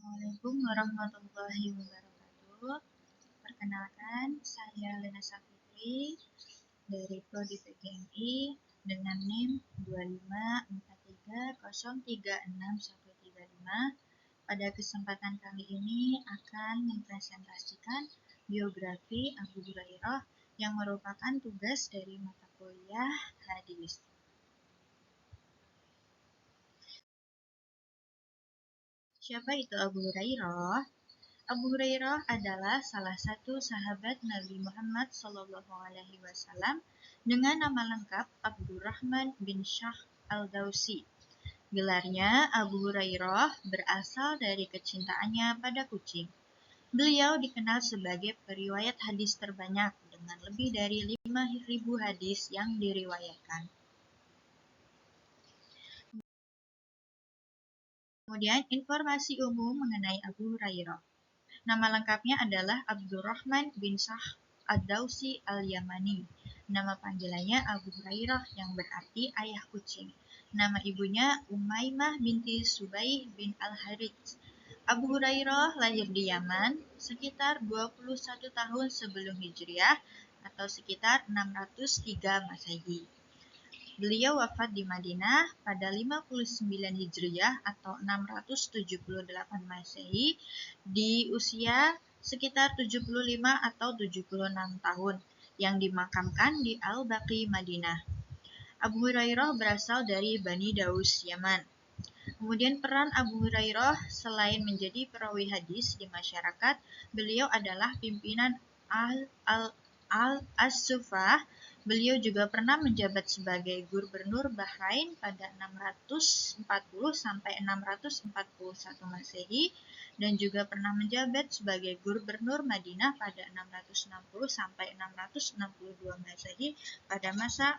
Assalamualaikum warahmatullahi wabarakatuh. Perkenalkan, saya Lena Safitri dari Prodi PGMI dengan NIM 25430361135. Pada kesempatan kali ini akan mempresentasikan biografi Abu Hurairah yang merupakan tugas dari mata kuliah hadis. Siapa itu Abu Hurairah? Abu Hurairah adalah salah satu sahabat Nabi Muhammad SAW dengan nama lengkap Abdurrahman bin Syakh al-Dausi. Gelarnya Abu Hurairah berasal dari kecintaannya pada kucing. Beliau dikenal sebagai periwayat hadis terbanyak dengan lebih dari 5.000 hadis yang diriwayatkan. Kemudian informasi umum mengenai Abu Hurairah. Nama lengkapnya adalah Abdurrahman bin Syakh ad-Dausi al-Yamani. Nama panggilannya Abu Hurairah yang berarti ayah kucing. Nama ibunya Umaymah binti Subaih bin al-Harits. Abu Hurairah lahir di Yaman sekitar 21 tahun sebelum Hijriah atau sekitar 603 Masehi. Beliau wafat di Madinah pada 59 Hijriah atau 678 Masehi di usia sekitar 75 atau 76 tahun yang dimakamkan di Al-Baqi Madinah. Abu Hurairah berasal dari Bani Daus, Yaman. Kemudian peran Abu Hurairah selain menjadi perawi hadis di masyarakat, beliau adalah pimpinan Al-As-Sufah. Beliau juga pernah menjabat sebagai gubernur Bahrain pada 640 sampai 641 Masehi dan juga pernah menjabat sebagai gubernur Madinah pada 660 sampai 662 Masehi pada masa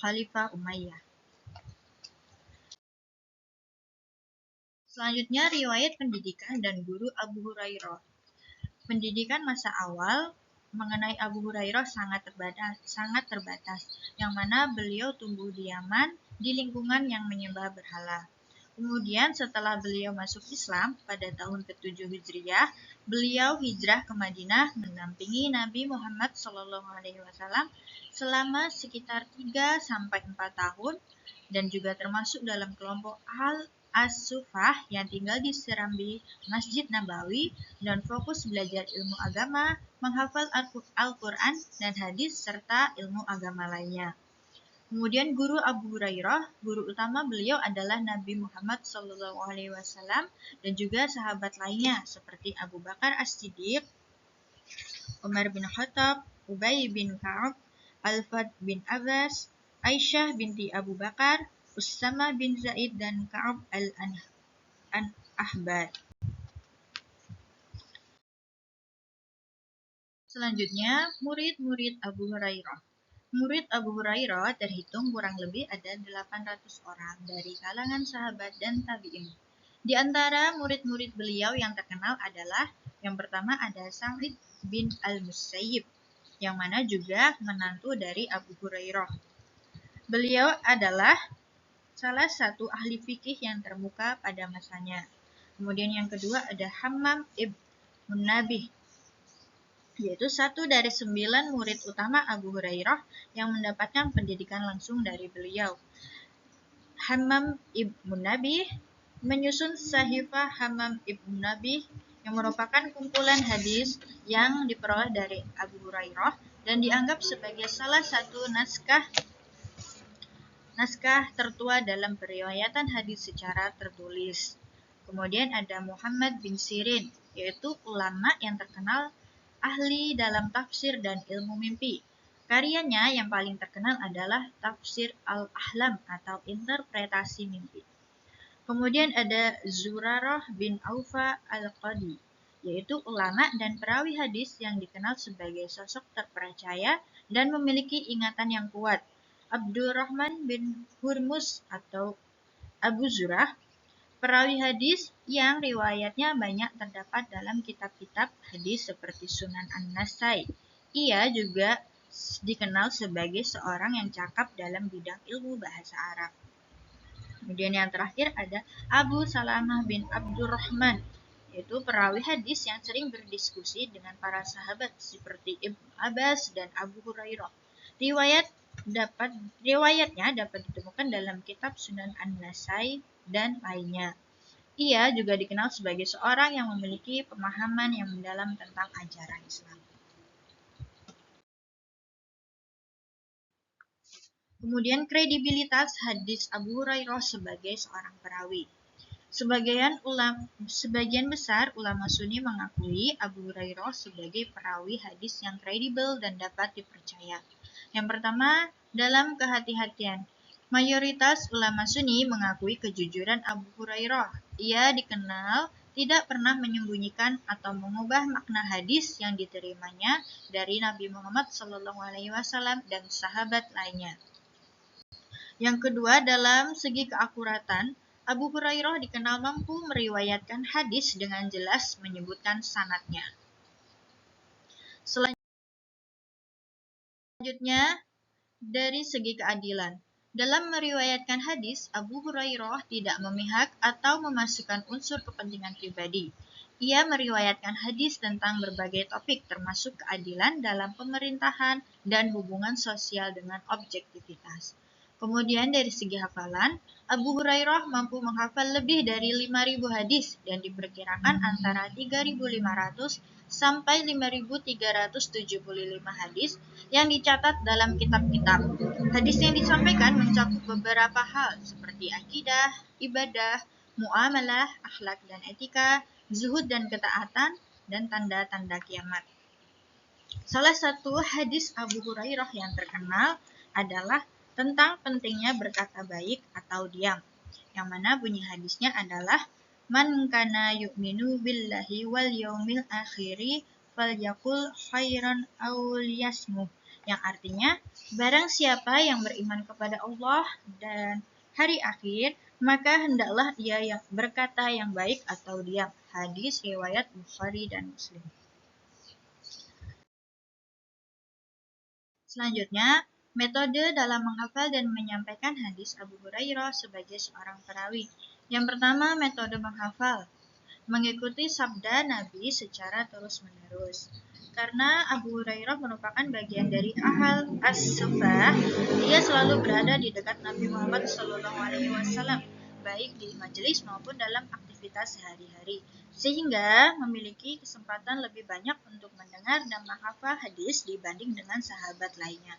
Khalifah Umayyah. Selanjutnya riwayat pendidikan dan guru Abu Hurairah. Pendidikan masa awal mengenai Abu Hurairah sangat terbatas, yang mana beliau tumbuh di Yaman di lingkungan yang menyembah berhala. Kemudian setelah beliau masuk Islam pada tahun ke-7 Hijriah, beliau hijrah ke Madinah mendampingi Nabi Muhammad SAW selama sekitar 3-4 tahun dan juga termasuk dalam kelompok As-Sufah yang tinggal di serambi Masjid Nabawi dan fokus belajar ilmu agama, menghafal Al-Quran dan hadis serta ilmu agama lainnya. Kemudian guru Abu Hurairah, guru utama beliau adalah Nabi Muhammad SAW dan juga sahabat lainnya seperti Abu Bakar As-Siddiq, Umar bin Khattab, Ubay bin Ka'ab, Al-Fad bin Abbas, Aisyah binti Abu Bakar, Usama bin Zaid dan Ka'ab al-Ahbar. Selanjutnya, murid-murid Abu Hurairah. Murid Abu Hurairah terhitung kurang lebih ada 800 orang dari kalangan sahabat dan tabi'in. Di antara murid-murid beliau yang terkenal adalah yang pertama ada Sa'id bin al-Musayyib, yang mana juga menantu dari Abu Hurairah. Beliau adalah salah satu ahli fikih yang termuka pada masanya. Kemudian yang kedua ada Hammam ibn Munabih, yaitu satu dari 9 murid utama Abu Hurairah yang mendapatkan pendidikan langsung dari beliau. Hammam ibn Munabih menyusun Sahifah Hammam ibn Munabih yang merupakan kumpulan hadis yang diperoleh dari Abu Hurairah dan dianggap sebagai salah satu naskah tertua dalam periwayatan hadis secara tertulis. Kemudian ada Muhammad bin Sirin, yaitu ulama yang terkenal ahli dalam tafsir dan ilmu mimpi. Karyanya yang paling terkenal adalah Tafsir Al-Ahlam atau interpretasi mimpi. Kemudian ada Zurarah bin Aufa Al-Qadi, yaitu ulama dan perawi hadis yang dikenal sebagai sosok terpercaya dan memiliki ingatan yang kuat. Abdurrahman bin Hurmuz atau Abu Zurah, perawi hadis yang riwayatnya banyak terdapat dalam kitab-kitab hadis seperti Sunan An-Nasai. Ia juga dikenal sebagai seorang yang cakap dalam bidang ilmu bahasa Arab. Kemudian yang terakhir ada Abu Salamah bin Abdurrahman, yaitu perawi hadis yang sering berdiskusi dengan para sahabat seperti Ibnu Abbas dan Abu Hurairah. Riwayatnya dapat ditemukan dalam kitab Sunan An-Nasai dan lainnya. Ia juga dikenal sebagai seorang yang memiliki pemahaman yang mendalam tentang ajaran Islam. Kemudian kredibilitas hadis Abu Hurairah sebagai seorang perawi. Sebagian besar ulama Sunni mengakui Abu Hurairah sebagai perawi hadis yang kredibel dan dapat dipercaya. Yang pertama, dalam kehati-hatian. Mayoritas ulama Sunni mengakui kejujuran Abu Hurairah. Ia dikenal tidak pernah menyembunyikan atau mengubah makna hadis yang diterimanya dari Nabi Muhammad SAW dan sahabat lainnya. Yang kedua, dalam segi keakuratan, Abu Hurairah dikenal mampu meriwayatkan hadis dengan jelas menyebutkan sanadnya. Selanjutnya, dari segi keadilan. Dalam meriwayatkan hadis, Abu Hurairah tidak memihak atau memasukkan unsur kepentingan pribadi. Ia meriwayatkan hadis tentang berbagai topik termasuk keadilan dalam pemerintahan dan hubungan sosial dengan objektivitas. Kemudian dari segi hafalan, Abu Hurairah mampu menghafal lebih dari 5.000 hadis dan diperkirakan antara 3.500 sampai 5.375 hadis yang dicatat dalam kitab-kitab. Hadis yang disampaikan mencakup beberapa hal seperti akidah, ibadah, muamalah, akhlak dan etika, zuhud dan ketaatan, dan tanda-tanda kiamat. Salah satu hadis Abu Hurairah yang terkenal adalah tentang pentingnya berkata baik atau diam, yang mana bunyi hadisnya adalah Man kana yu'minu billahi wal yaumil akhiri falyakul khairan aw liyasmuh, yang artinya barang siapa yang beriman kepada Allah dan hari akhir, maka hendaklah ia yang berkata yang baik atau diam. Hadis riwayat Bukhari dan Muslim. Selanjutnya, metode dalam menghafal dan menyampaikan hadis Abu Hurairah sebagai seorang perawi. Yang pertama, metode menghafal. Mengikuti sabda Nabi secara terus-menerus. Karena Abu Hurairah merupakan bagian dari Ahal As-Suffah, dia selalu berada di dekat Nabi Muhammad SAW, baik di majelis maupun dalam aktivitas sehari-hari, sehingga memiliki kesempatan lebih banyak untuk mendengar dan menghafal hadis dibanding dengan sahabat lainnya.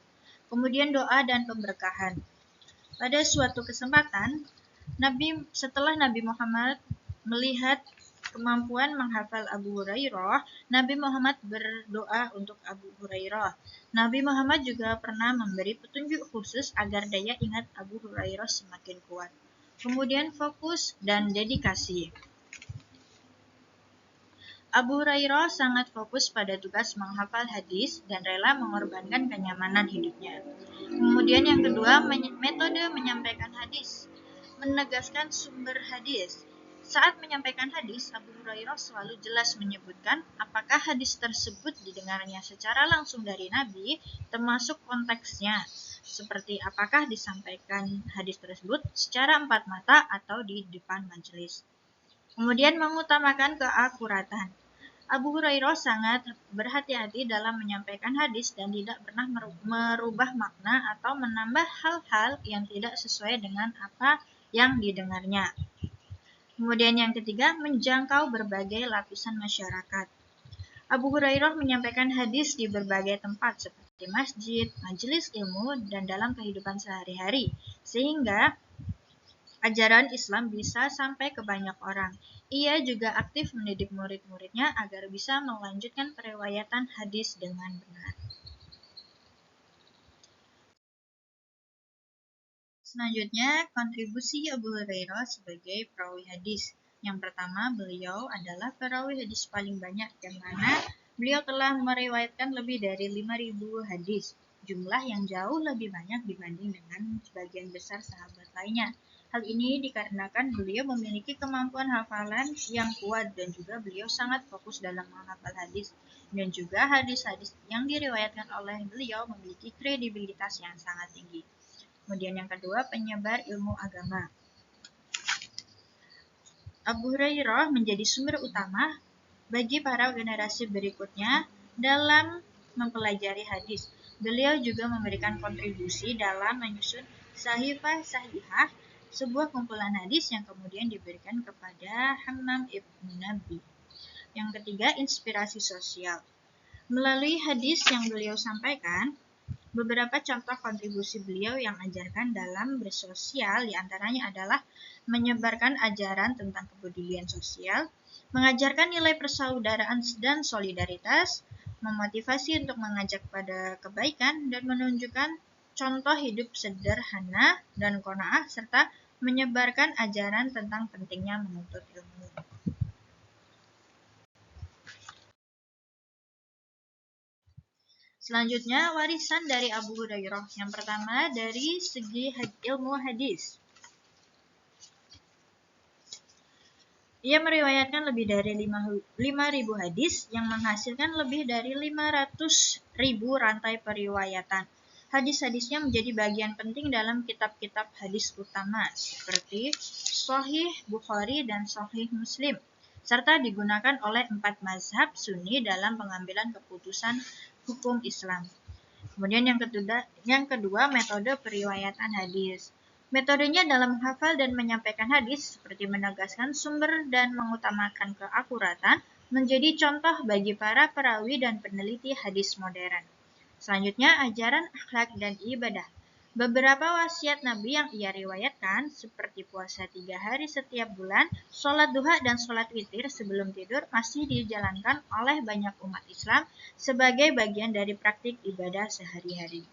Kemudian doa dan pemberkahan. Pada suatu kesempatan, setelah Nabi Muhammad melihat kemampuan menghafal Abu Hurairah, Nabi Muhammad berdoa untuk Abu Hurairah. Nabi Muhammad juga pernah memberi petunjuk khusus agar daya ingat Abu Hurairah semakin kuat. Kemudian fokus dan dedikasi. Abu Hurairah sangat fokus pada tugas menghafal hadis dan rela mengorbankan kenyamanan hidupnya. Kemudian yang kedua, metode menyampaikan hadis. Menegaskan sumber hadis. Saat menyampaikan hadis, Abu Hurairah selalu jelas menyebutkan apakah hadis tersebut didengarnya secara langsung dari Nabi, termasuk konteksnya, seperti apakah disampaikan hadis tersebut secara empat mata atau di depan majelis. Kemudian mengutamakan keakuratan. Abu Hurairah sangat berhati-hati dalam menyampaikan hadis dan tidak pernah merubah makna atau menambah hal-hal yang tidak sesuai dengan apa yang didengarnya. Kemudian yang ketiga, menjangkau berbagai lapisan masyarakat. Abu Hurairah menyampaikan hadis di berbagai tempat seperti masjid, majelis ilmu, dan dalam kehidupan sehari-hari, sehingga ajaran Islam bisa sampai ke banyak orang. Ia juga aktif mendidik murid-muridnya agar bisa melanjutkan periwayatan hadis dengan benar. Selanjutnya, kontribusi Abu Hurairah sebagai perawi hadis. Yang pertama, beliau adalah perawi hadis paling banyak, yang mana beliau telah meriwayatkan lebih dari 5.000 hadis, jumlah yang jauh lebih banyak dibanding dengan sebagian besar sahabat lainnya. Hal ini dikarenakan beliau memiliki kemampuan hafalan yang kuat dan juga beliau sangat fokus dalam menghafal hadis, dan juga hadis-hadis yang diriwayatkan oleh beliau memiliki kredibilitas yang sangat tinggi. Kemudian yang kedua, penyebar ilmu agama. Abu Hurairah menjadi sumber utama bagi para generasi berikutnya dalam mempelajari hadis. Beliau juga memberikan kontribusi dalam menyusun Sahifah Sahihah, sebuah kumpulan hadis yang kemudian diberikan kepada Hammam ibnu Nabi. Yang ketiga, inspirasi sosial. Melalui hadis yang beliau sampaikan, beberapa contoh kontribusi beliau yang ajarkan dalam bersosial diantaranya adalah menyebarkan ajaran tentang kepedulian sosial, mengajarkan nilai persaudaraan dan solidaritas, memotivasi untuk mengajak pada kebaikan, dan menunjukkan contoh hidup sederhana dan qanaah, serta menyebarkan ajaran tentang pentingnya menuntut ilmu. Selanjutnya, warisan dari Abu Hurairah. Yang pertama, dari segi ilmu hadis. Ia meriwayatkan lebih dari 5.000 hadis yang menghasilkan lebih dari 500.000 rantai periwayatan. Hadis-hadisnya menjadi bagian penting dalam kitab-kitab hadis utama seperti Sahih Bukhari dan Sahih Muslim, serta digunakan oleh 4 mazhab Sunni dalam pengambilan keputusan hukum Islam. Kemudian yang kedua metode periwayatan hadis. Metodenya dalam menghafal dan menyampaikan hadis seperti menegaskan sumber dan mengutamakan keakuratan menjadi contoh bagi para perawi dan peneliti hadis modern. Selanjutnya ajaran akhlak dan ibadah. Beberapa wasiat Nabi yang ia riwayatkan seperti puasa 3 hari setiap bulan, sholat duha dan sholat witir sebelum tidur masih dijalankan oleh banyak umat Islam sebagai bagian dari praktik ibadah sehari-hari.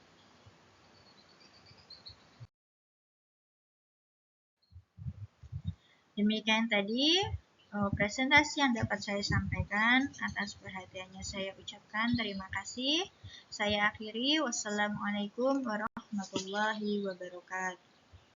Demikian tadi presentasi yang dapat saya sampaikan. Atas perhatiannya saya ucapkan terima kasih. Saya akhiri. Wassalamualaikum warahmatullahi wabarakatuh.